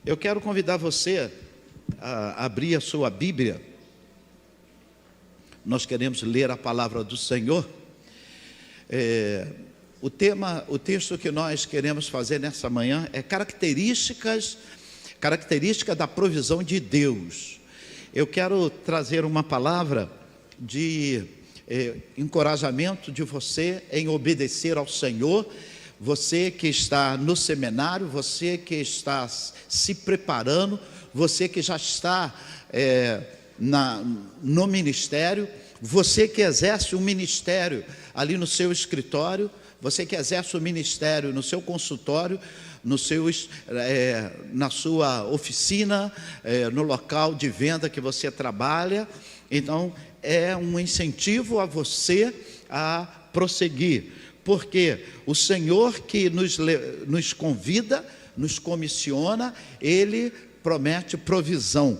Eu quero convidar você a abrir a sua Bíblia. Nós queremos ler a palavra do Senhor. O texto que nós queremos fazer nessa manhã é característica da provisão de Deus. Eu quero trazer uma palavra de encorajamento de você em obedecer ao Senhor. Você que está no seminário, você que está se preparando, você que já está no ministério, você que exerce um ministério ali no seu escritório, você que exerce o ministério no seu consultório, na sua oficina, no local de venda que você trabalha. Então, é um incentivo a você a prosseguir, porque o Senhor que nos convida, nos comissiona, Ele promete provisão.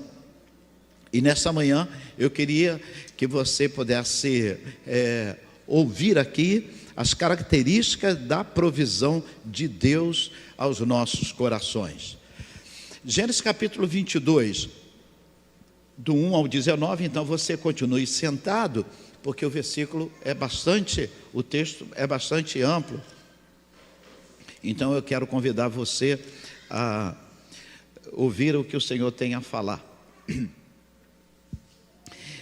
E nessa manhã eu queria que você pudesse ouvir aqui as características da provisão de Deus aos nossos corações. Gênesis capítulo 22, do 1 ao 19, então você continue sentado, porque o texto é bastante amplo. Então eu quero convidar você a ouvir o que o Senhor tem a falar.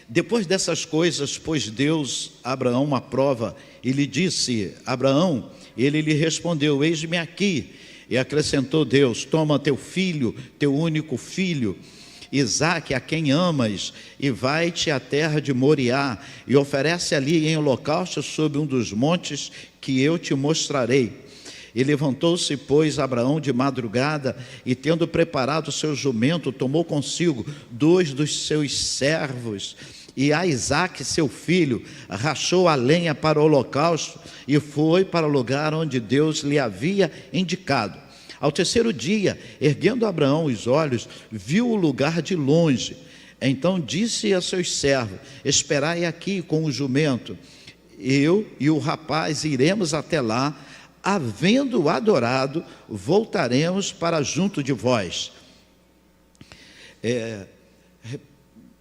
Depois dessas coisas, pôs Deus a Abraão uma prova e lhe disse: Abraão, ele lhe respondeu: eis-me aqui. E acrescentou Deus: toma teu filho, teu único filho, Isaque, a quem amas, e vai-te à terra de Moriá, e oferece ali em holocausto sobre um dos montes que eu te mostrarei. E levantou-se, pois, Abraão de madrugada, e tendo preparado o seu jumento, tomou consigo 2 dos seus servos, e a Isaque, seu filho, rachou a lenha para o holocausto, e foi para o lugar onde Deus lhe havia indicado. Ao terceiro dia, erguendo Abraão os olhos, viu o lugar de longe. Então disse a seus servos: esperai aqui com o jumento, eu e o rapaz iremos até lá. Havendo adorado, voltaremos para junto de vós.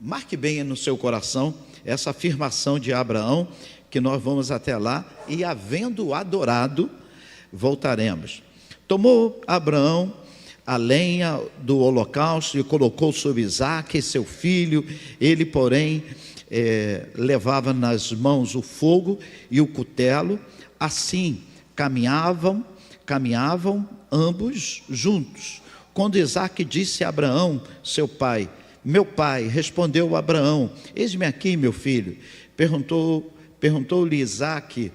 Marque bem no seu coração essa afirmação de Abraão, que nós vamos até lá e havendo adorado, voltaremos. Tomou Abraão a lenha do holocausto e colocou sobre Isaque, seu filho. Ele, porém, levava nas mãos o fogo e o cutelo. Assim caminhavam ambos juntos. Quando Isaque disse a Abraão, seu pai: meu pai, respondeu Abraão: eis-me aqui, meu filho. Perguntou-lhe Isaque: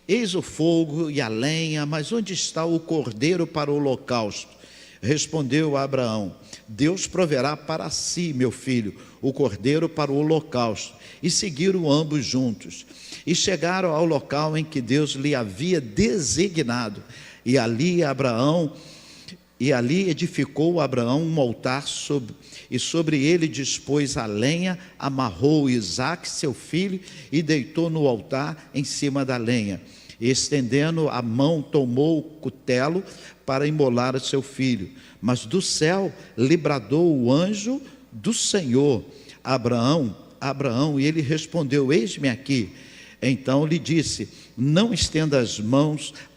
eis o fogo e a lenha, mas onde está o cordeiro para o holocausto? Respondeu Abraão: Deus proverá para si, meu filho, o cordeiro para o holocausto. E seguiram ambos juntos. E chegaram ao local em que Deus lhe havia designado. E ali edificou Abraão um altar, e sobre ele dispôs a lenha, amarrou Isaque, seu filho, e deitou no altar em cima da lenha. E, estendendo a mão, tomou o cutelo para imolar o seu filho. Mas do céu lhe bradou o anjo do Senhor: Abraão, Abraão. E ele respondeu: eis-me aqui. Então lhe disse: não estenda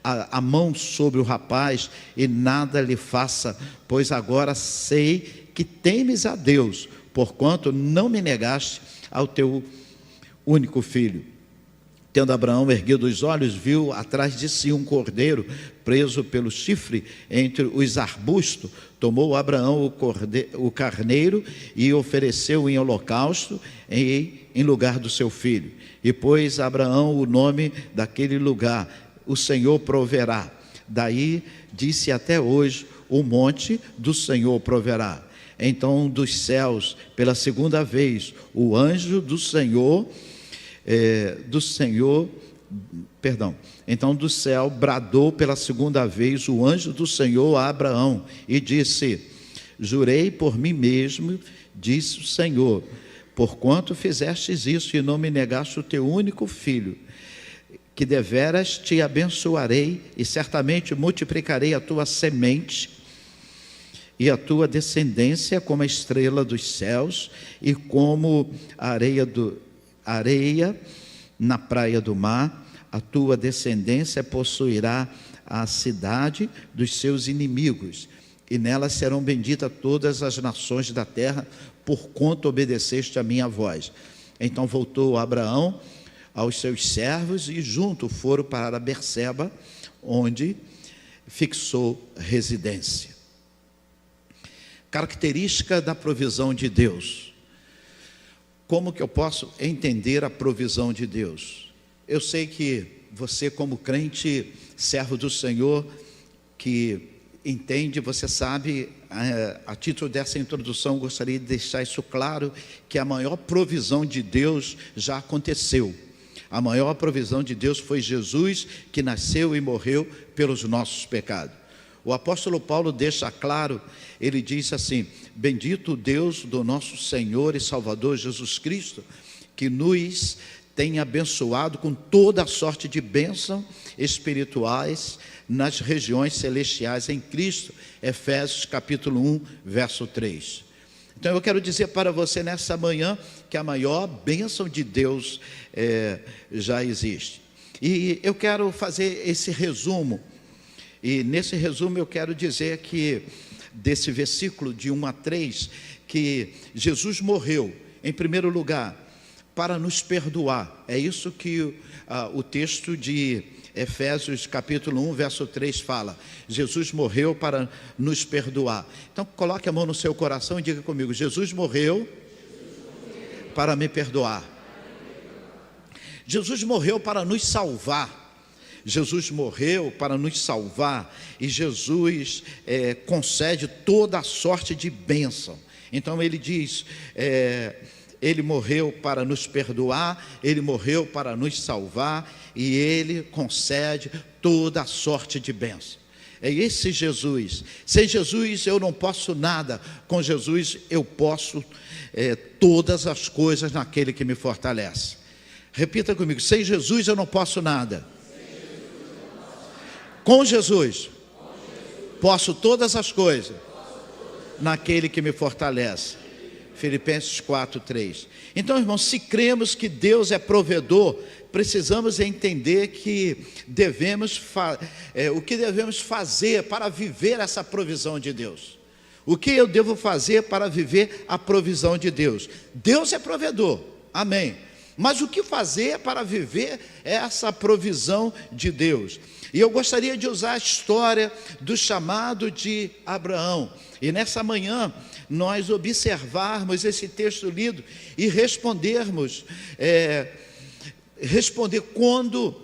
a mão sobre o rapaz e nada lhe faça, pois agora sei que temes a Deus, porquanto não me negaste ao teu único filho. Tendo Abraão erguido os olhos, viu atrás de si um cordeiro preso pelo chifre entre os arbustos. Tomou Abraão o carneiro e ofereceu em holocausto em lugar do seu filho. E pôs Abraão o nome daquele lugar: o Senhor proverá. Daí disse até hoje: o monte do Senhor proverá. Então dos céus, pela segunda vez, o anjo do Senhor, então do céu bradou pela segunda vez o anjo do Senhor a Abraão e disse: jurei por mim mesmo, disse o Senhor, porquanto fizestes isso e não me negaste o teu único filho, que deveras te abençoarei e certamente multiplicarei a tua semente e a tua descendência como a estrela dos céus e como a areia na praia do mar. A tua descendência possuirá a cidade dos seus inimigos, e nela serão benditas todas as nações da terra, porquanto obedeceste a minha voz. Então voltou Abraão aos seus servos, e junto foram para Berseba, onde fixou residência. Característica da provisão de Deus. Como que eu posso entender a provisão de Deus? Eu sei que você, como crente, servo do Senhor, que entende, você sabe, a título dessa introdução, gostaria de deixar isso claro, que a maior provisão de Deus já aconteceu. A maior provisão de Deus foi Jesus, que nasceu e morreu pelos nossos pecados. O apóstolo Paulo deixa claro, ele diz assim: bendito Deus do nosso Senhor e Salvador Jesus Cristo, que nos tem abençoado com toda a sorte de bênção espirituais nas regiões celestiais em Cristo. Efésios capítulo 1, verso 3. Então eu quero dizer para você nessa manhã que a maior bênção de Deus já existe. E eu quero fazer esse resumo. E nesse resumo eu quero dizer que, desse versículo de 1 a 3, que Jesus morreu, em primeiro lugar, para nos perdoar. É isso que o texto de Efésios capítulo 1, verso 3 fala. Jesus morreu para nos perdoar. Então coloque a mão no seu coração e diga comigo: Jesus morreu para me perdoar. Jesus morreu para nos salvar. Jesus morreu para nos salvar, e Jesus concede toda a sorte de bênção. Então ele diz, ele morreu para nos perdoar, ele morreu para nos salvar, e ele concede toda a sorte de bênção. É esse Jesus. Sem Jesus eu não posso nada, com Jesus eu posso todas as coisas naquele que me fortalece. Repita comigo: sem Jesus eu não posso nada. Com Jesus, posso todas as coisas naquele que me fortalece. Filipenses 4, 3. Então, irmãos, se cremos que Deus é provedor, precisamos entender que o que devemos fazer para viver essa provisão de Deus. O que eu devo fazer para viver a provisão de Deus? Deus é provedor, amém. Mas o que fazer para viver essa provisão de Deus? E eu gostaria de usar a história do chamado de Abraão. E nessa manhã, nós observarmos esse texto lido e respondermos, responder quando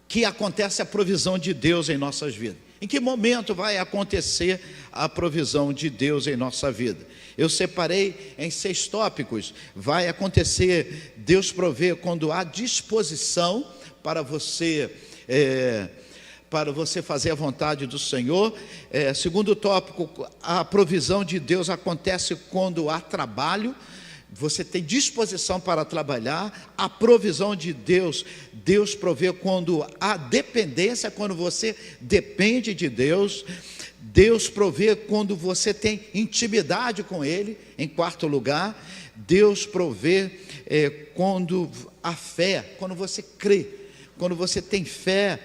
que acontece a provisão de Deus em nossas vidas. Em que momento vai acontecer a provisão de Deus em nossa vida? Eu separei em 6 tópicos. Vai acontecer, Deus provê quando há disposição para você fazer a vontade do Senhor. Segundo tópico, a provisão de Deus acontece quando há trabalho. Você tem disposição para trabalhar. A provisão de Deus, Deus provê quando há dependência, quando você depende de Deus. Deus provê quando você tem intimidade com Ele. Em quarto lugar, Deus provê quando há fé, quando você crê, quando você tem fé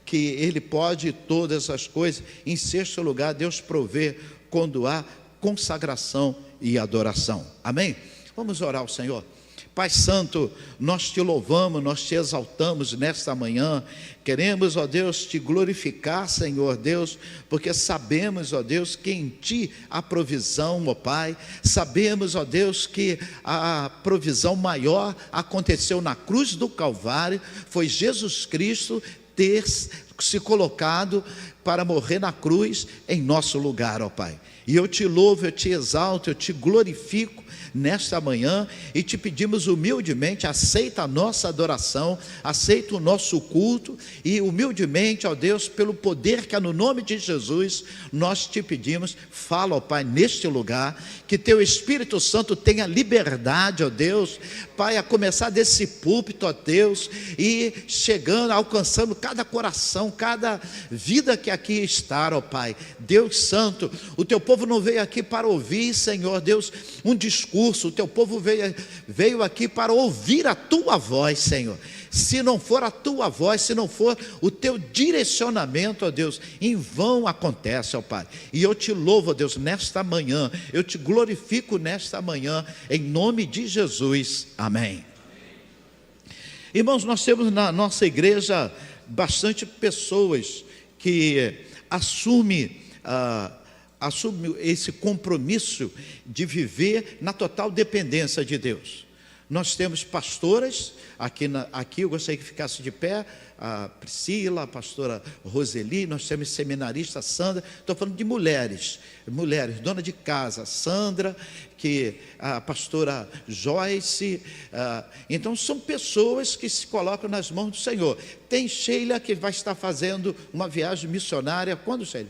que Ele pode todas as coisas. Em sexto lugar, Deus provê quando há consagração e adoração. Amém? Vamos orar ao Senhor. Pai Santo, nós te louvamos, nós te exaltamos nesta manhã. Queremos, ó Deus, te glorificar, Senhor Deus, porque sabemos, ó Deus, que em ti há provisão, ó Pai. Sabemos, ó Deus, que a provisão maior aconteceu na cruz do Calvário. Foi Jesus Cristo ter se colocado para morrer na cruz em nosso lugar, ó Pai. E eu te louvo, eu te exalto, eu te glorifico nesta manhã e te pedimos humildemente: aceita a nossa adoração, aceita o nosso culto, e humildemente, ó Deus, pelo poder que há no nome de Jesus, nós te pedimos, fala, ó Pai, neste lugar, que teu Espírito Santo tenha liberdade, ó Deus, Pai, a começar desse púlpito, ó Deus, e chegando, alcançando cada coração, coração, cada vida que aqui está, ó Pai. Deus Santo, o Teu povo não veio aqui para ouvir, Senhor Deus, um discurso. O Teu povo veio aqui para ouvir a Tua voz, Senhor. Se não for a Tua voz, se não for o Teu direcionamento, ó Deus, em vão acontece, ó Pai. E eu Te louvo, ó Deus, nesta manhã, eu Te glorifico nesta manhã, em nome de Jesus, amém. Irmãos, nós temos na nossa igreja bastante pessoas que assumem esse compromisso de viver na total dependência de Deus. Nós temos pastoras, aqui eu gostaria que ficasse de pé, a Priscila, a pastora Roseli, nós temos seminarista Sandra, estou falando de mulheres, dona de casa, Sandra, que a pastora Joyce, então são pessoas que se colocam nas mãos do Senhor. Tem Sheila, que vai estar fazendo uma viagem missionária, quando, Sheila?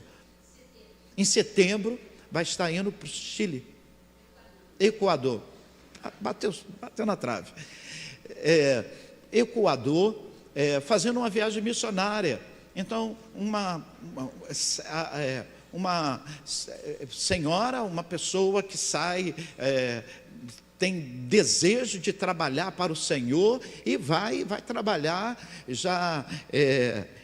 Em setembro, vai estar indo para o Chile, Equador. Bateu na trave. Equador, fazendo uma viagem missionária. Então, uma senhora, uma pessoa que sai, tem desejo de trabalhar para o Senhor e vai trabalhar, já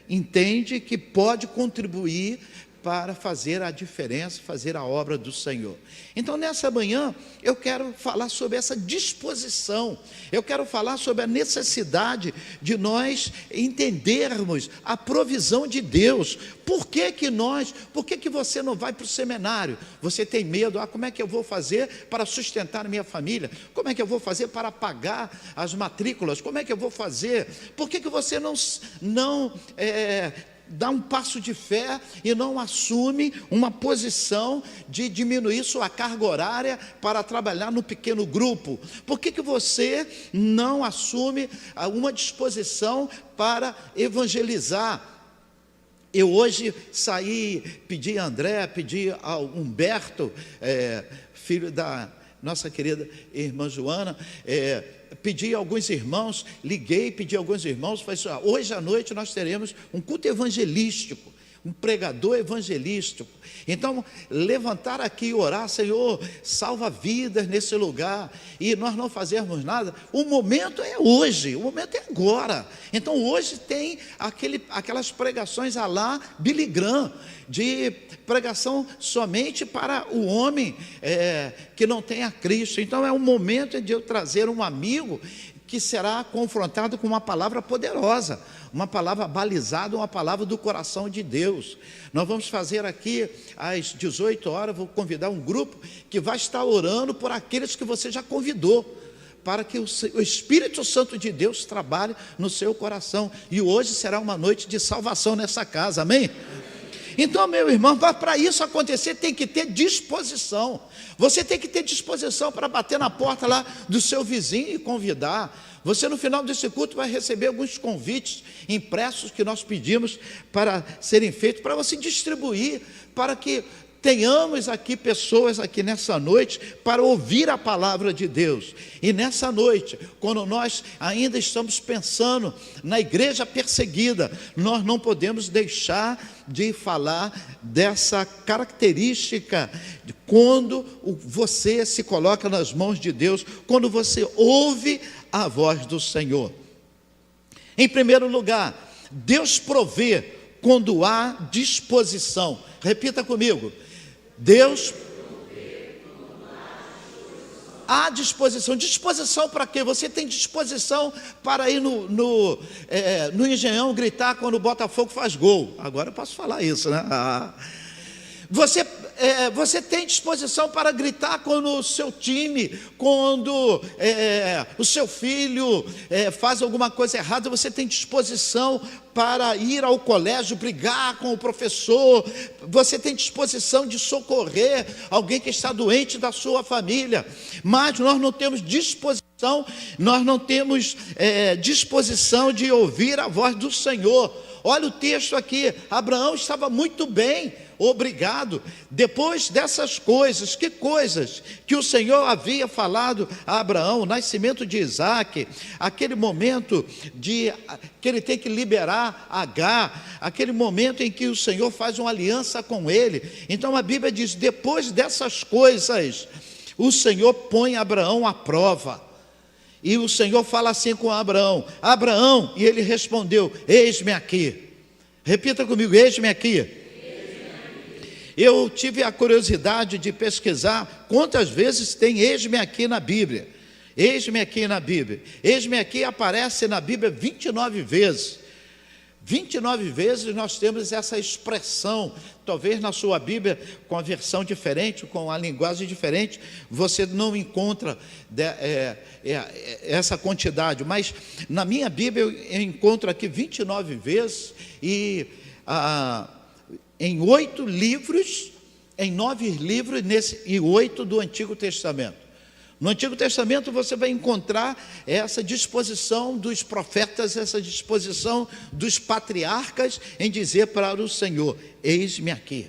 entende que pode contribuir para fazer a diferença, fazer a obra do Senhor. Então, nessa manhã, eu quero falar sobre essa disposição, eu quero falar sobre a necessidade de nós entendermos a provisão de Deus. Por que você não vai para o seminário? Você tem medo, como é que eu vou fazer para sustentar minha família? Como é que eu vou fazer para pagar as matrículas? Como é que eu vou fazer? Por que você não dá um passo de fé e não assume uma posição de diminuir sua carga horária para trabalhar no pequeno grupo? Por que você não assume uma disposição para evangelizar? Eu hoje saí, pedi a André, pedi ao Humberto, filho da nossa querida irmã Joana, pedi a alguns irmãos, pedi a alguns irmãos, falei assim, hoje à noite nós teremos um culto evangelístico, um pregador evangelístico. Então, levantar aqui e orar, Senhor, salva vidas nesse lugar, e nós não fazermos nada, o momento é hoje, o momento é agora. Então, hoje tem aquelas pregações à la Billy Graham, de pregação somente para o homem que não tem a Cristo. Então, é um momento de eu trazer um amigo que será confrontado com uma palavra poderosa, uma palavra balizada, uma palavra do coração de Deus. Nós vamos fazer aqui às 18 horas, vou convidar um grupo que vai estar orando por aqueles que você já convidou, para que o Espírito Santo de Deus trabalhe no seu coração. E hoje será uma noite de salvação nessa casa, amém? Então, meu irmão, para isso acontecer tem que ter disposição. Você tem que ter disposição para bater na porta lá do seu vizinho e convidar. Você no final desse culto vai receber alguns convites impressos que nós pedimos para serem feitos, para você distribuir, para que tenhamos aqui pessoas aqui nessa noite para ouvir a palavra de Deus. E nessa noite, quando nós ainda estamos pensando na igreja perseguida, nós não podemos deixar de falar dessa característica de quando você se coloca nas mãos de Deus, quando você ouve a voz do Senhor. Em primeiro lugar, Deus provê quando há disposição. Repita comigo. Deus há disposição. Disposição para quê? Você tem disposição para ir no Engenhão gritar quando o Botafogo faz gol. Agora eu posso falar isso, né? Você tem disposição para gritar quando o seu time, quando o seu filho faz alguma coisa errada. Você tem disposição para ir ao colégio, brigar com o professor. Você tem disposição de socorrer alguém que está doente da sua família. Mas nós não temos disposição, disposição de ouvir a voz do Senhor. Olha o texto aqui, Abraão estava muito bem, obrigado. Depois dessas coisas, que coisas que o Senhor havia falado a Abraão, o nascimento de Isaque, aquele momento de que ele tem que liberar Agar, aquele momento em que o Senhor faz uma aliança com ele. Então a Bíblia diz, depois dessas coisas, o Senhor põe Abraão à prova. E o Senhor fala assim com Abraão, Abraão, e ele respondeu, eis-me aqui. Repita comigo, eis-me aqui. Eu tive a curiosidade de pesquisar quantas vezes tem eis-me aqui na Bíblia. Eis-me aqui na Bíblia. Eis-me aqui aparece na Bíblia 29 vezes. 29 vezes nós temos essa expressão. Talvez na sua Bíblia, com a versão diferente, com a linguagem diferente, você não encontra essa quantidade. Mas na minha Bíblia eu encontro aqui 29 vezes e em 8 livros, em 9 livros e 8 do Antigo Testamento. No Antigo Testamento você vai encontrar essa disposição dos profetas, essa disposição dos patriarcas em dizer para o Senhor, eis-me aqui,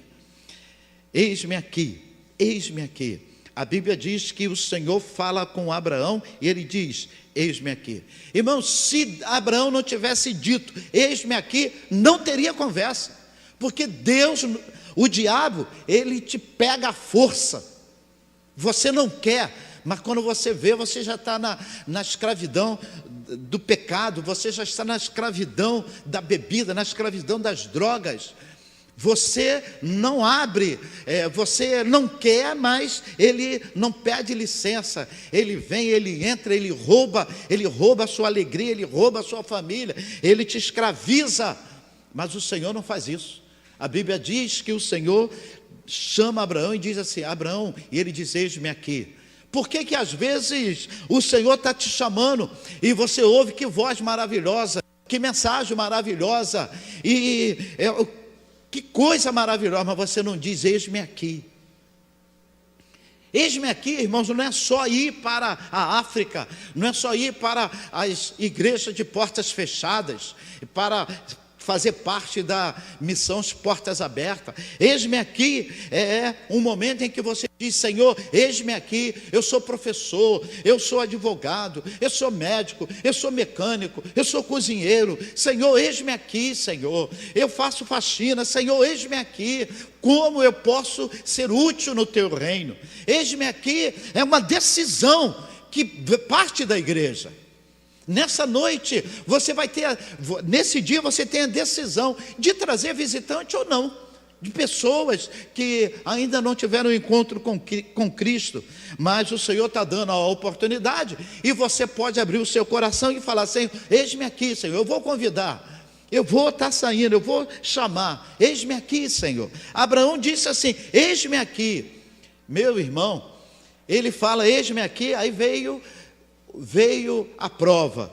eis-me aqui, eis-me aqui. A Bíblia diz que o Senhor fala com Abraão e ele diz, eis-me aqui. Irmão, se Abraão não tivesse dito, eis-me aqui, não teria conversa, porque Deus, o diabo, ele te pega à força, você não quer, mas quando você vê, você já está na escravidão do pecado, você já está na escravidão da bebida, na escravidão das drogas. Você não abre, você não quer, mas ele não pede licença. Ele vem, ele entra, ele rouba a sua alegria, ele rouba a sua família, ele te escraviza. Mas o Senhor não faz isso. A Bíblia diz que o Senhor chama Abraão e diz assim, Abraão, e ele diz, eis-me aqui. Por que às vezes o Senhor está te chamando e você ouve que voz maravilhosa, que mensagem maravilhosa, que coisa maravilhosa, mas você não diz, eis-me aqui. Eis-me aqui, irmãos, não é só ir para a África, não é só ir para as igrejas de portas fechadas, para fazer parte da missão Portas Abertas. Eis-me aqui é um momento em que você diz, Senhor, eis-me aqui, eu sou professor, eu sou advogado, eu sou médico, eu sou mecânico, eu sou cozinheiro, Senhor, eis-me aqui, Senhor, eu faço faxina, Senhor, eis-me aqui, como eu posso ser útil no teu reino? Eis-me aqui é uma decisão que parte da igreja. Nessa noite, você vai ter, nesse dia você tem a decisão de trazer visitante ou não, de pessoas que ainda não tiveram encontro com Cristo, mas o Senhor está dando a oportunidade, e você pode abrir o seu coração e falar, Senhor, eis-me aqui, Senhor, eu vou convidar, eu vou estar saindo, eu vou chamar, eis-me aqui, Senhor. Abraão disse assim, eis-me aqui, meu irmão, ele fala, eis-me aqui, aí veio a prova.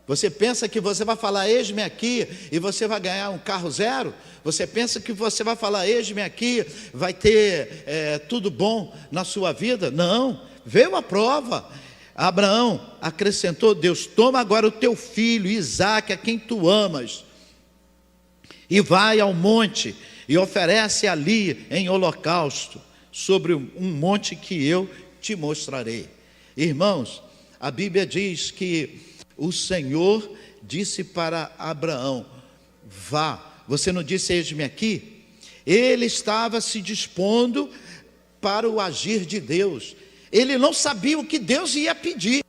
Você pensa que você vai falar, eis-me aqui, e você vai ganhar um carro zero? Você pensa que você vai falar, eis-me aqui, vai ter tudo bom na sua vida? Não, veio a prova. Abraão acrescentou, Deus, toma agora o teu filho, Isaque, a quem tu amas, e vai ao monte, e oferece ali em holocausto, sobre um monte que eu te mostrarei. Irmãos, a Bíblia diz que o Senhor disse para Abraão, vá. Você não disse, eis-me aqui? Ele estava se dispondo para o agir de Deus. Ele não sabia o que Deus ia pedir,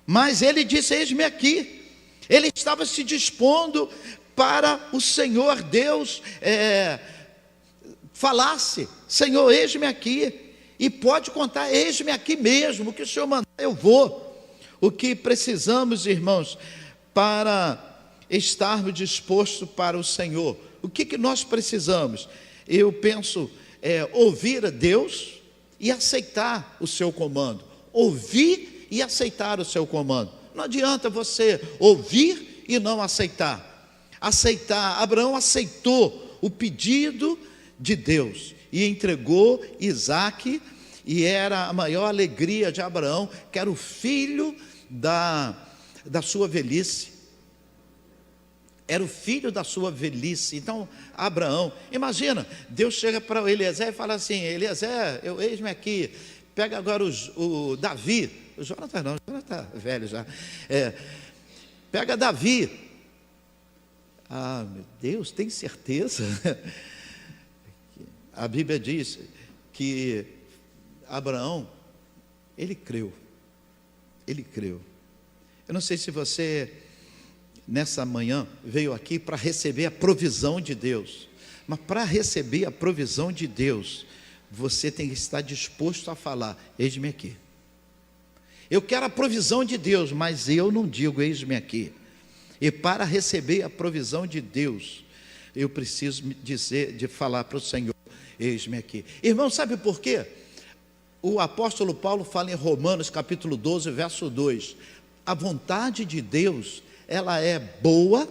mas ele disse, eis-me aqui. Ele estava se dispondo para o Senhor Deus falasse, Senhor, eis-me aqui. E pode contar, eis-me aqui mesmo, o que o Senhor mandar eu vou. O que precisamos, irmãos, para estarmos dispostos para o Senhor? O que nós precisamos? Eu penso, ouvir a Deus e aceitar o seu comando. Ouvir e aceitar o seu comando. Não adianta você ouvir e não aceitar. Aceitar, Abraão aceitou o pedido de Deus e entregou Isaque, e era a maior alegria de Abraão, que era o filho da sua velhice. era o filho da sua velhice. Então, Abraão, imagina, Deus chega para o Eliezer e fala assim: Eliezer, eis-me aqui, pega agora o Davi, o Jonathan não, o Jonathan está velho já, pega Davi. Ah, meu Deus, tem certeza? A Bíblia diz que Abraão, ele creu. Eu não sei se você, nessa manhã, veio aqui para receber a provisão de Deus, mas para receber a provisão de Deus, você tem que estar disposto a falar: eis-me aqui. Eu quero a provisão de Deus, mas eu não digo eis-me aqui. E para receber a provisão de Deus, eu preciso falar para o Senhor: eis-me aqui. Irmão, sabe por quê? O apóstolo Paulo fala em Romanos capítulo 12, verso 2: a vontade de Deus, ela é boa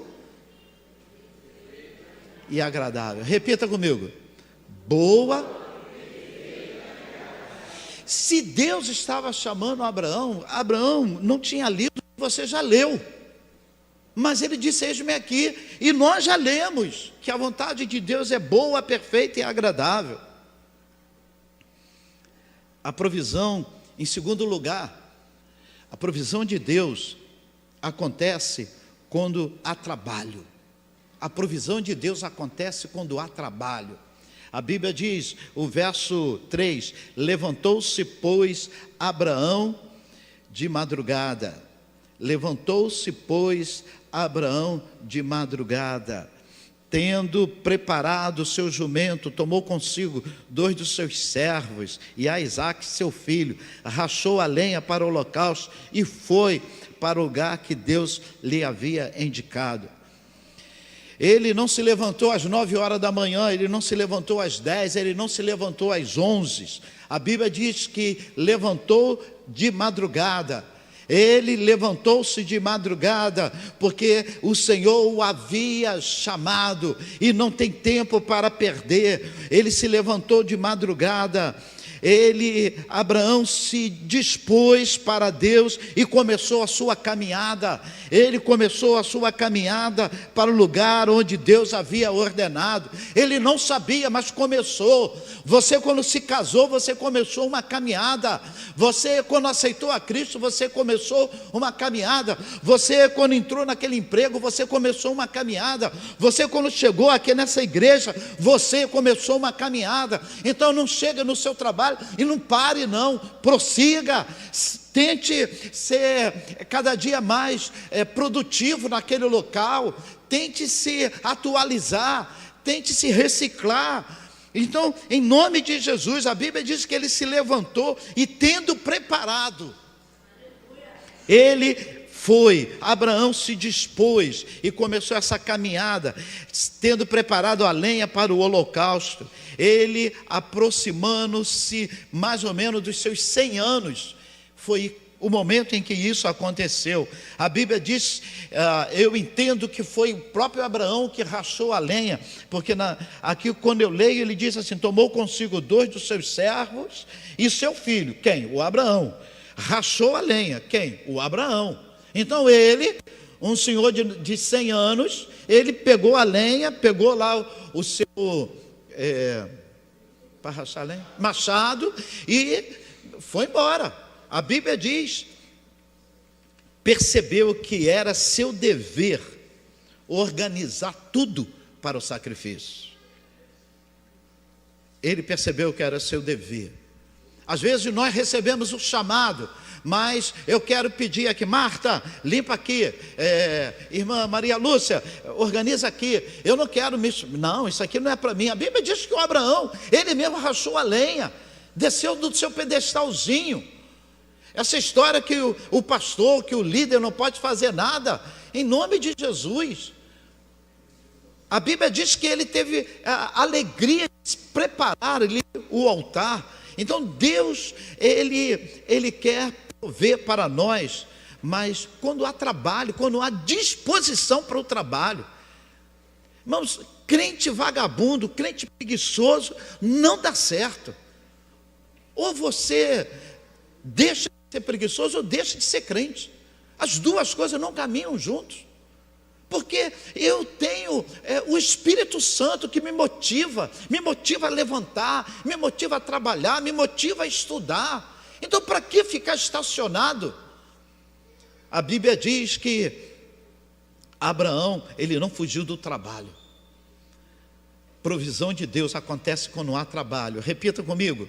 e agradável. Repita comigo: boa. Se Deus estava chamando Abraão, Abraão não tinha lido o que você já leu, mas ele disse: eis-me aqui. E nós já lemos que a vontade de Deus é boa, perfeita e agradável. A provisão, em segundo lugar, a provisão de Deus acontece quando há trabalho. A provisão de Deus acontece quando há trabalho. A Bíblia diz, o verso 3: levantou-se, pois, Abraão de madrugada. Levantou-se, pois, Abraão de madrugada, tendo preparado o seu jumento, tomou consigo 2 dos seus servos e a Isaque seu filho, rachou a lenha para o holocausto e foi para o lugar que Deus lhe havia indicado. Ele não se levantou às 9 horas da manhã, ele não se levantou às 10, ele não se levantou às 11. A Bíblia diz que levantou de madrugada. Ele levantou-se de madrugada, porque o Senhor o havia chamado, e não tem tempo para perder. Ele se levantou de madrugada. Abraão se dispôs para Deus e começou a sua caminhada. Ele começou a sua caminhada para o lugar onde Deus havia ordenado. Ele não sabia, mas começou. Você, quando se casou, você começou uma caminhada. Você, quando aceitou a Cristo, você começou uma caminhada. Você, quando entrou naquele emprego, você começou uma caminhada. Você, quando chegou aqui nessa igreja, você começou uma caminhada. Então não chega no seu trabalho e não pare não, prossiga, tente ser cada dia mais produtivo naquele local, tente se atualizar, tente se reciclar. Então, em nome de Jesus, a Bíblia diz que ele se levantou e, tendo preparado, Abraão se dispôs e começou essa caminhada, tendo preparado a lenha para o holocausto. Ele, aproximando-se mais ou menos dos seus 100 anos, foi o momento em que isso aconteceu. A Bíblia diz, eu entendo que foi o próprio Abraão que rachou a lenha, porque aqui quando eu leio, ele diz assim: tomou consigo 2 dos seus servos e seu filho. Quem? O Abraão. Rachou a lenha. Quem? O Abraão. Então ele, um senhor de 100 anos, ele pegou a lenha, pegou lá o seu para rachar a lenha, machado, e foi embora. A Bíblia diz, percebeu que era seu dever organizar tudo para o sacrifício. Ele percebeu que era seu dever. Às vezes nós recebemos o chamado, mas eu quero pedir aqui: Marta, limpa aqui, irmã Maria Lúcia, organiza aqui. Eu não quero não, isso aqui não é para mim. A Bíblia diz que o Abraão, ele mesmo rachou a lenha, desceu do seu pedestalzinho. Essa história que o pastor, que o líder não pode fazer nada, em nome de Jesus. A Bíblia diz que ele teve a alegria de preparar ali o altar. Então Deus, ele quer prover para nós, mas quando há trabalho, quando há disposição para o trabalho. Irmãos, crente vagabundo, crente preguiçoso, não dá certo. Ou você deixa de ser preguiçoso ou deixa de ser crente. As duas coisas não caminham juntos. Porque eu tenho o Espírito Santo que me motiva a levantar, me motiva a trabalhar, me motiva a estudar. Então, para que ficar estacionado? A Bíblia diz que Abraão, ele não fugiu do trabalho. Provisão de Deus acontece quando há trabalho. Repita comigo.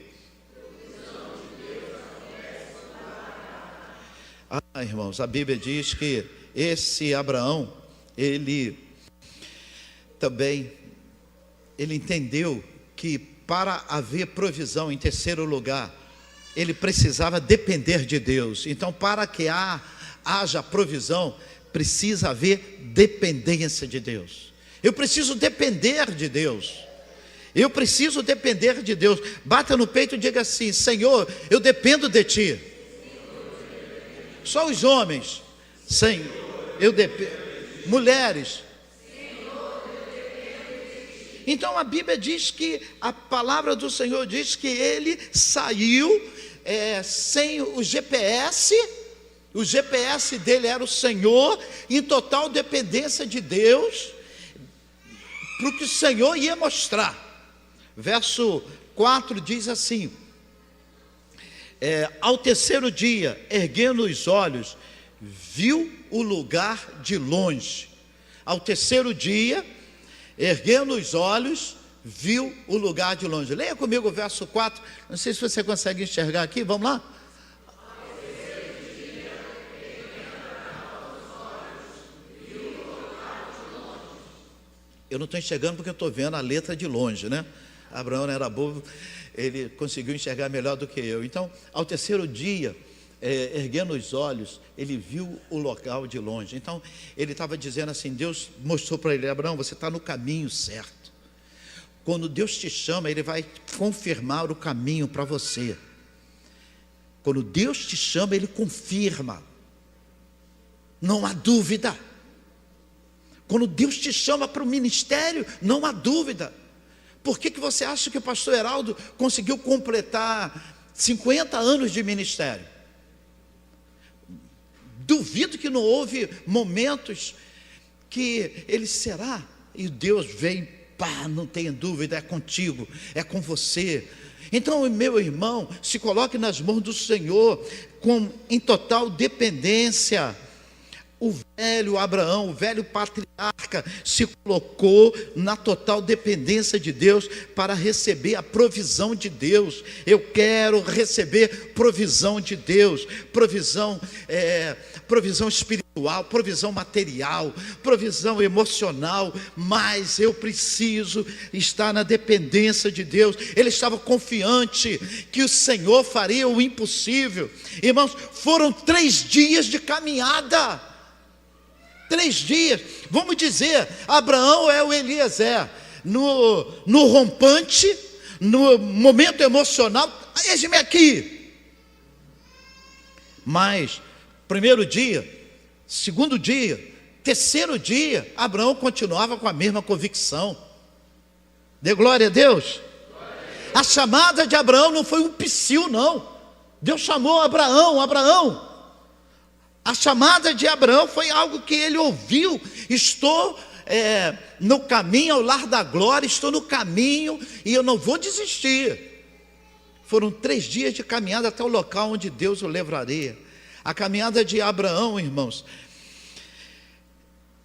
Irmãos, a Bíblia diz que esse Abraão, ele entendeu que para haver provisão, em terceiro lugar, ele precisava depender de Deus. Então, para que haja provisão, precisa haver dependência de Deus. Eu preciso depender de Deus. Eu preciso depender de Deus. Bata no peito e diga assim: Senhor, eu dependo de Ti. Só os homens. Senhor, eu dependo. Mulheres. Então a Bíblia diz que a palavra do Senhor diz que ele saiu sem o GPS. O GPS dele era o Senhor, em total dependência de Deus, para o que o Senhor ia mostrar. Verso 4 diz assim: ao terceiro dia, erguendo os olhos, viu o lugar de longe. Ao terceiro dia, erguendo os olhos, viu o lugar de longe. Leia comigo o verso 4. Não sei se você consegue enxergar aqui, vamos lá? Eu não estou enxergando porque eu estou vendo a letra de longe, né? Abraão não era bobo, ele conseguiu enxergar melhor do que eu. Então, ao terceiro dia, erguendo os olhos, ele viu o local de longe. Então, ele estava dizendo assim, Deus mostrou para ele: Abraão, você está no caminho certo. Quando Deus te chama, Ele vai confirmar o caminho para você. Quando Deus te chama, Ele confirma. Não há dúvida. Quando Deus te chama para o ministério, não há dúvida. Por que você acha que o pastor Heraldo conseguiu completar 50 anos de ministério? Duvido que não houve momentos que ele será, e Deus vem, não tenha dúvida, é contigo, é com você. Então, meu irmão, se coloque nas mãos do Senhor, em total dependência. O velho Abraão, o velho patriarca, se colocou na total dependência de Deus para receber a provisão de Deus. Eu quero receber provisão de Deus, provisão espiritual, provisão material, provisão emocional, mas eu preciso estar na dependência de Deus. Ele estava confiante que o Senhor faria o impossível. Irmãos, foram 3 dias de caminhada. 3 dias, vamos dizer, Abraão é o Eliezer, no rompante, no momento emocional, eis-me aqui. Mas, primeiro dia, segundo dia, terceiro dia, Abraão continuava com a mesma convicção. Dê glória a Deus. A chamada de Abraão não foi um psiu, não. Deus chamou Abraão, Abraão. A chamada de Abraão foi algo que ele ouviu. Estou no caminho ao lar da glória, estou no caminho e eu não vou desistir. Foram 3 dias de caminhada até o local onde Deus o levaria. A caminhada de Abraão, irmãos,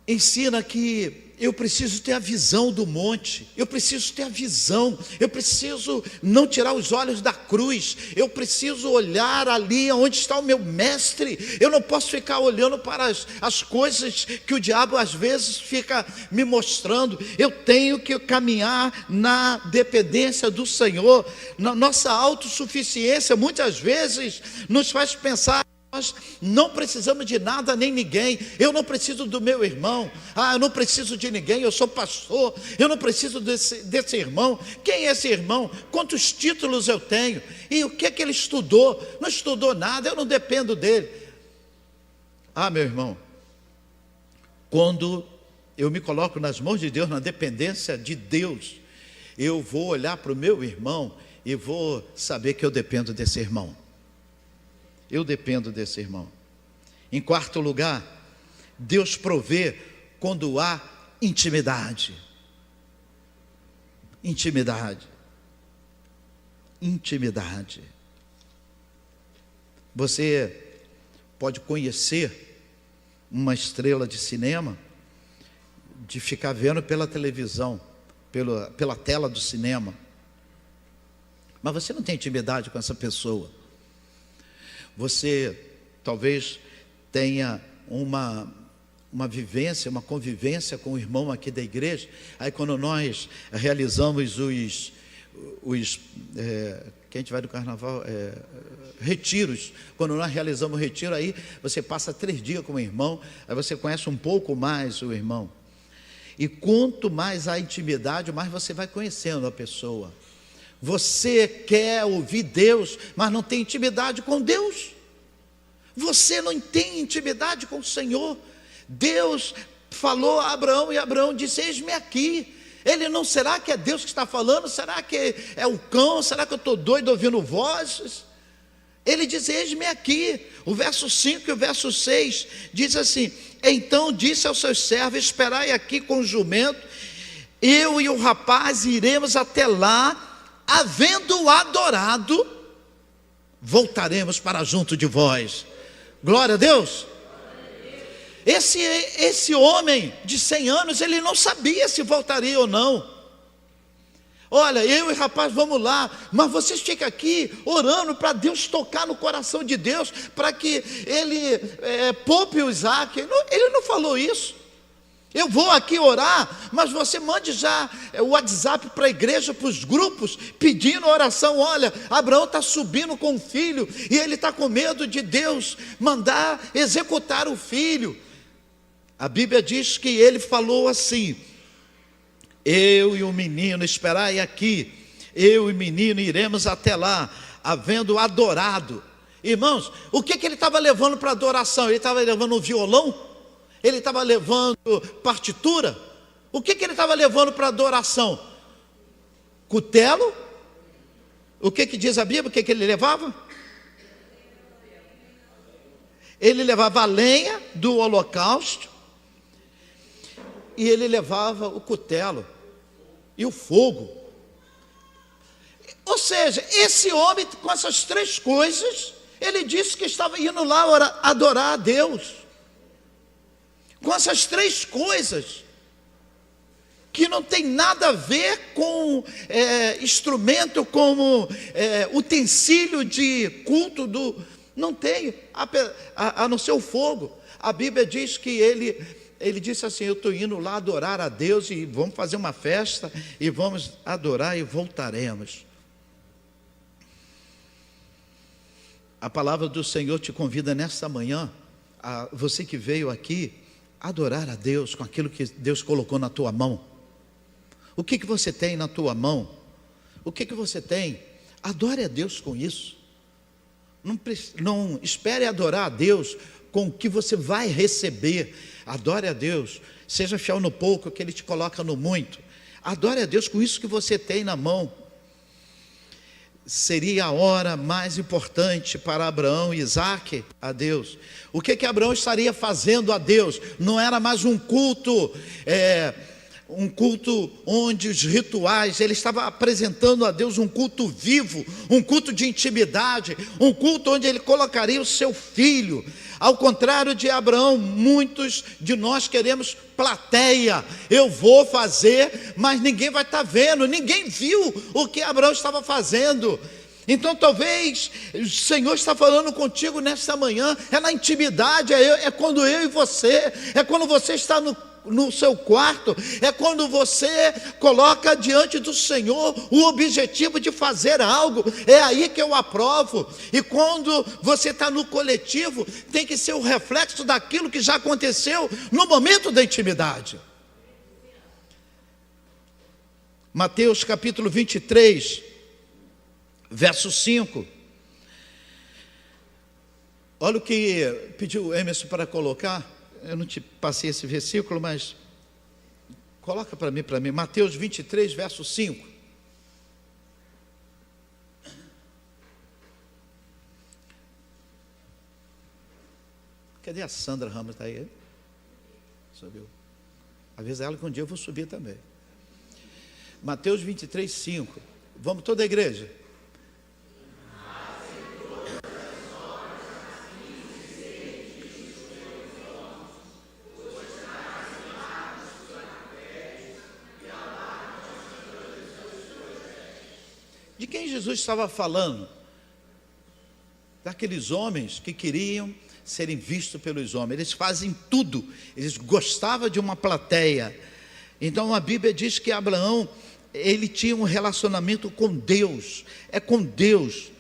ensina que eu preciso ter a visão do monte, eu preciso ter a visão, eu preciso não tirar os olhos da cruz, eu preciso olhar ali onde está o meu mestre. Eu não posso ficar olhando para as coisas que o diabo às vezes fica me mostrando. Eu tenho que caminhar na dependência do Senhor. Na nossa autossuficiência muitas vezes nos faz pensar: nós não precisamos de nada nem ninguém. Eu não preciso do meu irmão. Eu não preciso de ninguém, eu sou pastor. Eu não preciso desse irmão. Quem é esse irmão? Quantos títulos eu tenho? E o que é que ele estudou? Não estudou nada, eu não dependo dele. Meu irmão, quando eu me coloco nas mãos de Deus, na dependência de Deus, eu vou olhar para o meu irmão e vou saber que eu dependo desse irmão. Eu dependo desse irmão. Em quarto lugar, Deus provê quando há intimidade. Intimidade. Intimidade. Você pode conhecer uma estrela de cinema, de ficar vendo pela televisão, pela tela do cinema, mas você não tem intimidade com essa pessoa. Você talvez tenha uma vivência, uma convivência com o irmão aqui da igreja. Aí quando nós realizamos que a gente vai do carnaval, retiros, quando nós realizamos o retiro, aí você passa 3 dias com o irmão, aí você conhece um pouco mais o irmão, e quanto mais há intimidade, mais você vai conhecendo a pessoa. Você quer ouvir Deus, mas não tem intimidade com Deus. Você não tem intimidade com o Senhor. Deus falou a Abraão e Abraão disse: eis-me aqui. Ele não, será que é Deus que está falando? Será que é o cão? Será que eu estou doido ouvindo vozes? Ele diz: eis-me aqui. O verso 5 e o verso 6 diz assim: então disse aos seus servos: esperai aqui com o jumento, eu e o rapaz iremos até lá, havendo adorado, voltaremos para junto de vós. Glória a Deus. Esse homem de 100 anos, ele não sabia se voltaria ou não. Olha, eu e o rapaz vamos lá, mas vocês ficam aqui orando para Deus tocar no coração de Deus, para que ele poupe o Isaac. Ele não falou isso. Eu vou aqui orar, mas você mande já o WhatsApp para a igreja, para os grupos, pedindo oração. Olha, Abraão está subindo com o filho, e ele está com medo de Deus mandar executar o filho. A Bíblia diz que ele falou assim: eu e o menino, esperai aqui, eu e o menino iremos até lá, havendo adorado. Irmãos, o que ele estava levando para adoração? Ele estava levando um violão? Ele estava levando partitura? O que ele estava levando para adoração? Cutelo? O que diz a Bíblia? O que ele levava? Ele levava a lenha do holocausto, e ele levava o cutelo e o fogo. Ou seja, esse homem, com essas 3 coisas, ele disse que estava indo lá adorar a Deus. Com essas 3 coisas, que não tem nada a ver com instrumento, como utensílio de culto, não tem, a não ser o fogo. A Bíblia diz que ele disse assim: eu estou indo lá adorar a Deus, e vamos fazer uma festa, e vamos adorar e voltaremos. A palavra do Senhor te convida nesta manhã, você que veio aqui, adorar a Deus com aquilo que Deus colocou na tua mão. O que você tem na tua mão? O que você tem? Adore a Deus com isso. Não espere adorar a Deus com o que você vai receber. Adore a Deus, seja fiel no pouco, que Ele te coloca no muito. Adore a Deus com isso que você tem na mão. Seria a hora mais importante para Abraão e Isaac a Deus. O que Abraão estaria fazendo a Deus? Não era mais um culto, onde os rituais, ele estava apresentando a Deus um culto vivo, um culto de intimidade, um culto onde ele colocaria o seu filho. Ao contrário de Abraão, muitos de nós queremos plateia. Eu vou fazer, mas ninguém vai estar vendo. Ninguém viu o que Abraão estava fazendo. Então talvez o Senhor está falando contigo nesta manhã, na intimidade, quando eu e você, quando você está no seu quarto, quando você coloca diante do Senhor o objetivo de fazer algo, aí que eu aprovo. E quando você está no coletivo, tem que ser o reflexo daquilo que já aconteceu no momento da intimidade. Mateus capítulo 23, verso 5. Olha o que pediu o Emerson para colocar. Eu não te passei esse versículo, mas coloca para mim, Mateus 23, verso 5. Cadê a Sandra Ramos? Está aí? Subiu. Avisa ela que um dia eu vou subir também. Mateus 23, 5. Vamos toda a igreja? De quem Jesus estava falando? Daqueles homens que queriam serem vistos pelos homens. Eles fazem tudo. Eles gostavam de uma plateia. Então a Bíblia diz que Abraão, ele tinha um relacionamento com Deus. É com Deus.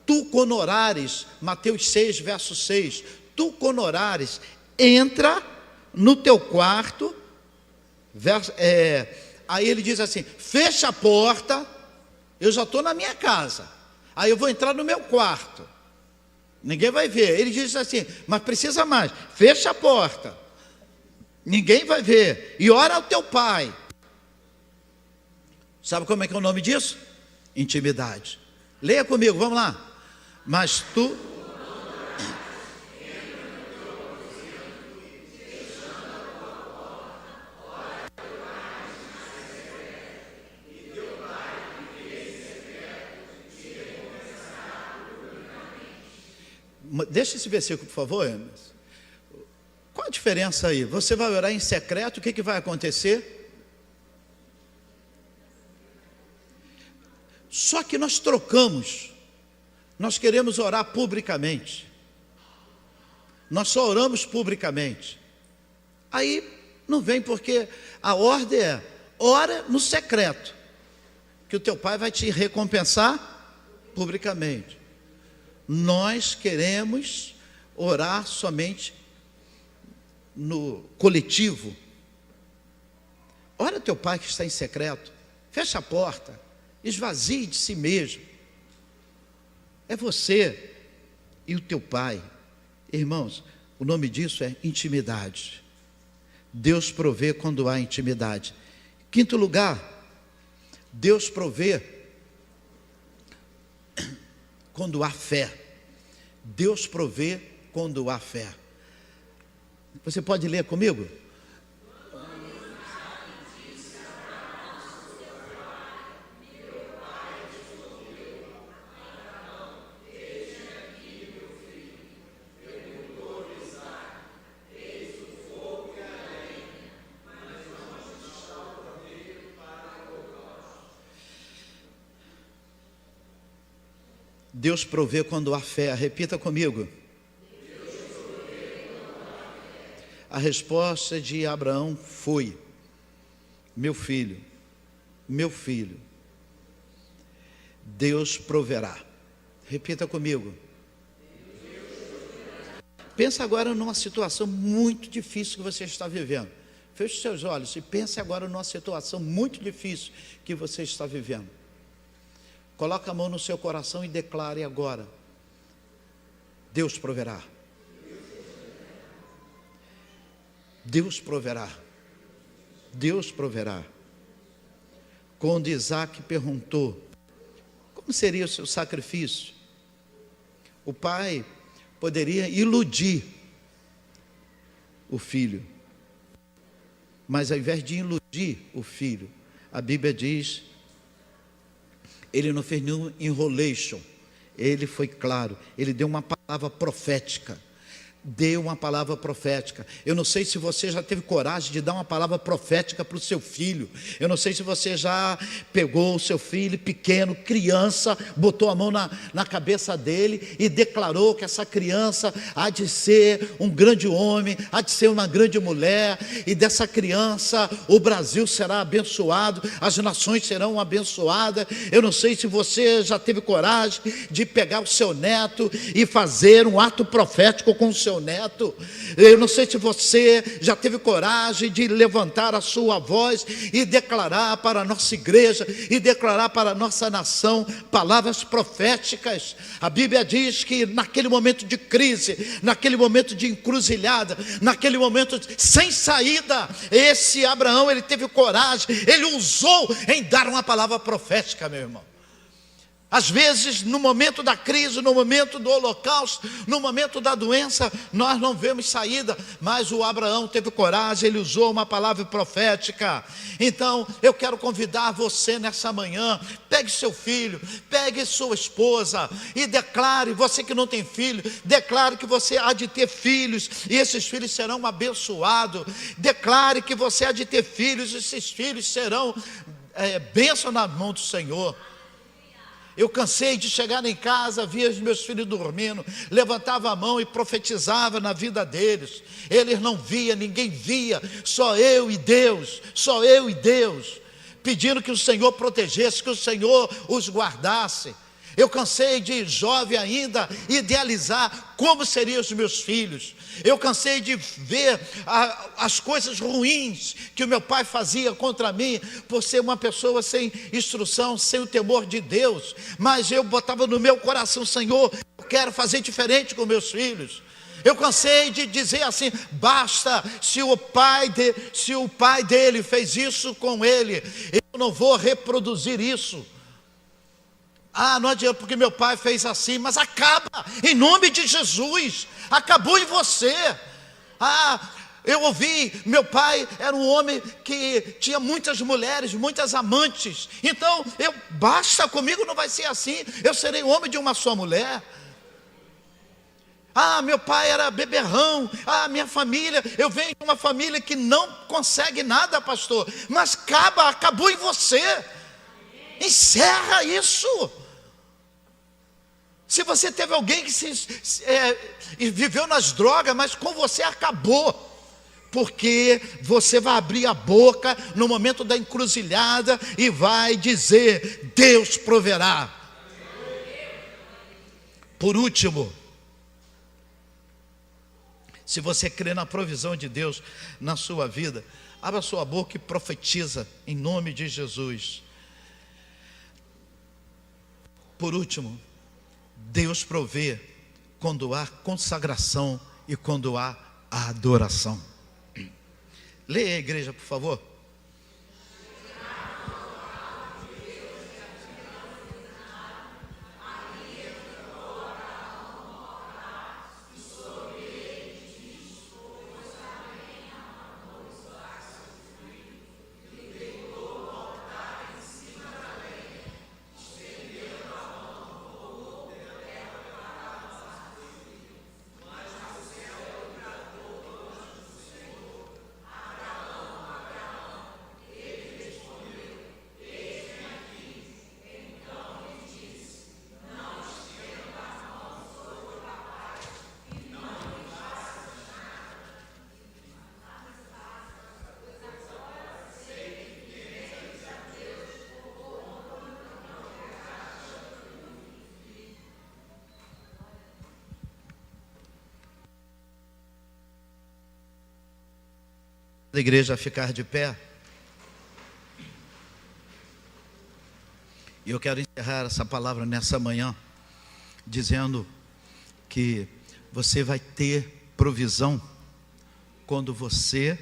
Tu conorares, Mateus 6, verso 6. Tu conorares, entra no teu quarto. Aí ele diz assim: fecha a porta. Eu já estou na minha casa. Aí eu vou entrar no meu quarto. Ninguém vai ver. Ele diz assim: mas precisa mais. Fecha a porta. Ninguém vai ver. E ora ao teu pai. Sabe como é que é o nome disso? Intimidade. Leia comigo, vamos lá. Mas tu... Deixa esse versículo, por favor, Emerson. Qual a diferença aí? Você vai orar em secreto, o que vai acontecer? Só que nós trocamos. Nós queremos orar publicamente. Nós só oramos publicamente. Aí não vem, porque a ordem é: ora no secreto, que o teu pai vai te recompensar publicamente. Nós queremos orar somente no coletivo. Ora teu pai que está em secreto, fecha a porta, esvazie de si mesmo. É você e o teu pai. Irmãos, o nome disso é intimidade. Deus provê quando há intimidade. Quinto lugar, Deus provê quando há fé. Deus provê quando há fé. Você pode ler comigo? Deus provê quando há fé. Repita comigo. A resposta de Abraão foi: meu filho, Deus proverá. Repita comigo. Pensa agora numa situação muito difícil que você está vivendo. Feche os seus olhos e pense agora numa situação muito difícil que você está vivendo. Coloque a mão no seu coração e declare agora: Deus proverá. Deus proverá. Deus proverá. Quando Isaac perguntou: como seria o seu sacrifício? O pai poderia iludir o filho, mas ao invés de iludir o filho, a Bíblia diz, ele não fez nenhum enrolation, ele foi claro, ele deu uma palavra profética. Dê uma palavra profética. Eu não sei se você já teve coragem de dar uma palavra profética para o seu filho. Eu não sei se você já pegou o seu filho pequeno, criança, botou a mão na cabeça dele e declarou que essa criança há de ser um grande homem, há de ser uma grande mulher, e dessa criança o Brasil será abençoado, as nações serão abençoadas. Eu não sei se você já teve coragem de pegar o seu neto e fazer um ato profético com o seu neto. Eu não sei se você já teve coragem de levantar a sua voz e declarar para a nossa igreja e declarar para a nossa nação palavras proféticas. A Bíblia diz que naquele momento de crise, naquele momento de encruzilhada, naquele momento sem saída, esse Abraão, ele teve coragem, ele ousou em dar uma palavra profética, meu irmão. Às vezes, no momento da crise, no momento do holocausto, no momento da doença, nós não vemos saída, mas o Abraão teve coragem, ele usou uma palavra profética. Então, eu quero convidar você nessa manhã, pegue seu filho, pegue sua esposa e declare, você que não tem filho, declare que você há de ter filhos, e esses filhos serão abençoados. Declare que você há de ter filhos, e esses filhos serão bênção na mão do Senhor. Eu cansei de chegar em casa, via os meus filhos dormindo, levantava a mão e profetizava na vida deles. Eles não viam, ninguém via, só eu e Deus, pedindo que o Senhor protegesse, que o Senhor os guardasse. Eu cansei de jovem ainda idealizar como seriam os meus filhos. Eu cansei de ver as coisas ruins que o meu pai fazia contra mim, por ser uma pessoa sem instrução, sem o temor de Deus. Mas eu botava no meu coração: Senhor, eu quero fazer diferente com meus filhos. Eu cansei de dizer assim: basta, se o pai dele fez isso com ele, eu não vou reproduzir isso. Não adianta, porque meu pai fez assim. Mas acaba, em nome de Jesus. Acabou em você. Eu ouvi, meu pai era um homem que tinha muitas mulheres, muitas amantes. Então, basta, comigo não vai ser assim. Eu serei homem de uma só mulher. Meu pai era beberrão. Minha família, eu venho de uma família que não consegue nada, pastor. Mas acabou em você. Encerra isso. Se você teve alguém que viveu nas drogas, mas com você acabou, porque você vai abrir a boca no momento da encruzilhada e vai dizer: Deus proverá. Por último, se você crê na provisão de Deus na sua vida, abra sua boca e profetiza em nome de Jesus. Por último, Deus provê quando há consagração e quando há adoração. Leia a igreja, por favor. Da igreja ficar de pé. E eu quero encerrar essa palavra nessa manhã dizendo que você vai ter provisão quando você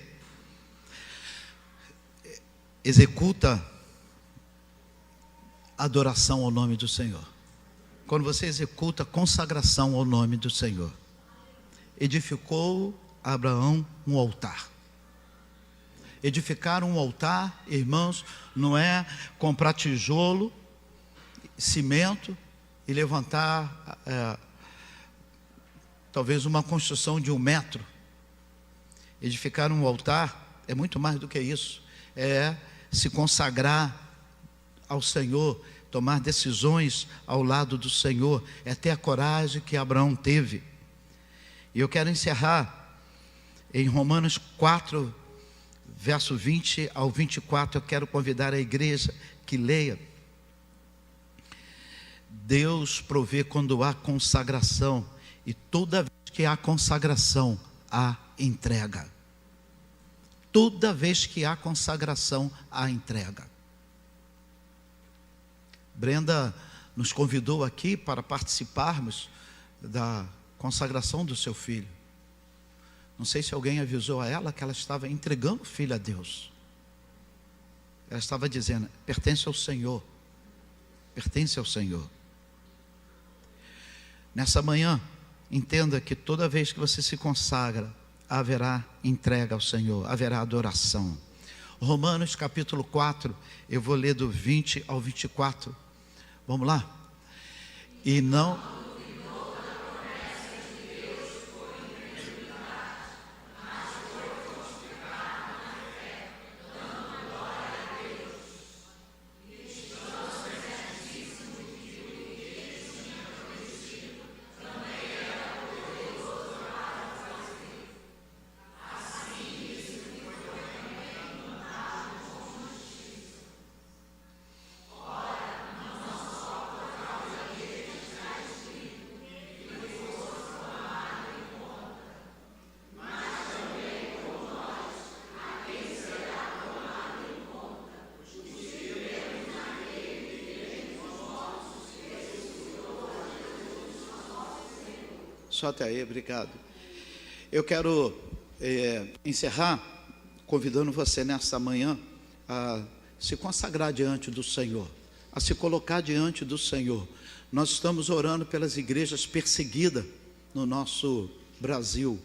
executa adoração ao nome do Senhor. Quando você executa consagração ao nome do Senhor. Edificou Abraão um altar. Edificar um altar, irmãos, não é comprar tijolo, cimento e levantar talvez uma construção de 1 metro. Edificar um altar é muito mais do que isso. É se consagrar ao Senhor, tomar decisões ao lado do Senhor, é ter a coragem que Abraão teve. E eu quero encerrar em Romanos 4, verso 20 ao 24, eu quero convidar a igreja que leia. Deus provê quando há consagração, e toda vez que há consagração, há entrega. Toda vez que há consagração, há entrega. Brenda nos convidou aqui para participarmos da consagração do seu filho. Não sei se alguém avisou a ela que ela estava entregando o filho a Deus. Ela estava dizendo: pertence ao Senhor. pertence ao Senhor. Nessa manhã, entenda que toda vez que você se consagra, haverá entrega ao Senhor, haverá adoração. Romanos capítulo 4, eu vou ler do 20 ao 24. Vamos lá? E não... Só até aí, obrigado. Eu quero encerrar convidando você nessa manhã a se consagrar diante do Senhor, a se colocar diante do Senhor. Nós estamos orando pelas igrejas perseguidas no nosso Brasil,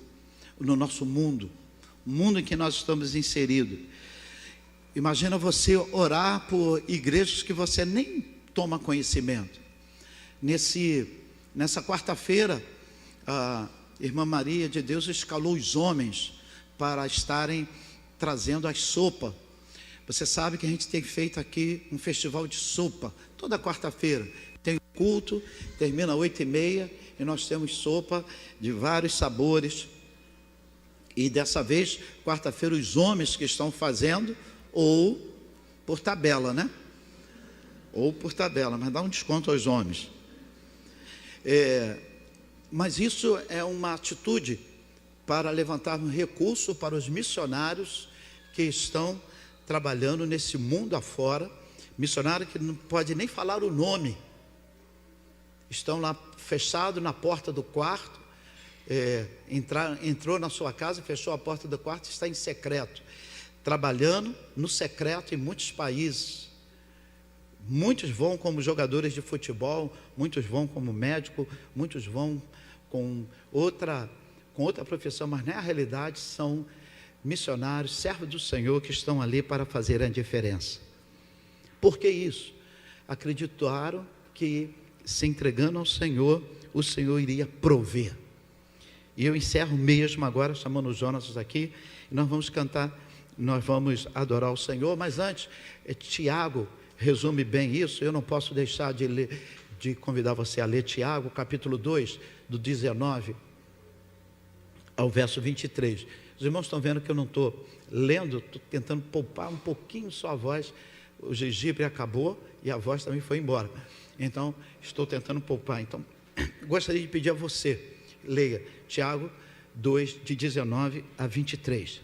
no nosso mundo, o mundo em que nós estamos inseridos. Imagina você orar por igrejas que você nem toma conhecimento. Nessa quarta-feira, a irmã Maria de Deus escalou os homens para estarem trazendo as sopas. Você sabe que a gente tem feito aqui um festival de sopa, toda quarta-feira. Tem culto, termina às 8h30 e nós temos sopa de vários sabores. E dessa vez, quarta-feira, os homens que estão fazendo, ou por tabela, né? Ou por tabela, mas dá um desconto aos homens. Mas isso é uma atitude para levantarmos recurso para os missionários que estão trabalhando nesse mundo afora, missionário que não pode nem falar o nome, estão lá fechados na porta do quarto, entrou na sua casa, fechou a porta do quarto, está em secreto, trabalhando no secreto em muitos países. Muitos vão como jogadores de futebol, muitos vão como médico, muitos vão com outra profissão, mas na realidade são missionários, servos do Senhor que estão ali para fazer a diferença. Por que isso? Acreditaram que se entregando ao Senhor, o Senhor iria prover. E eu encerro mesmo agora, chamando o Jonas aqui, e nós vamos cantar, nós vamos adorar o Senhor, mas antes, Tiago resume bem isso. Eu não posso deixar de convidar você a ler Tiago, capítulo 2, do 19 ao verso 23. Os irmãos estão vendo que eu não estou lendo, estou tentando poupar um pouquinho só a voz. O gengibre acabou e a voz também foi embora. Então, estou tentando poupar. Então, gostaria de pedir a você, leia Tiago 2, de 19 a 23.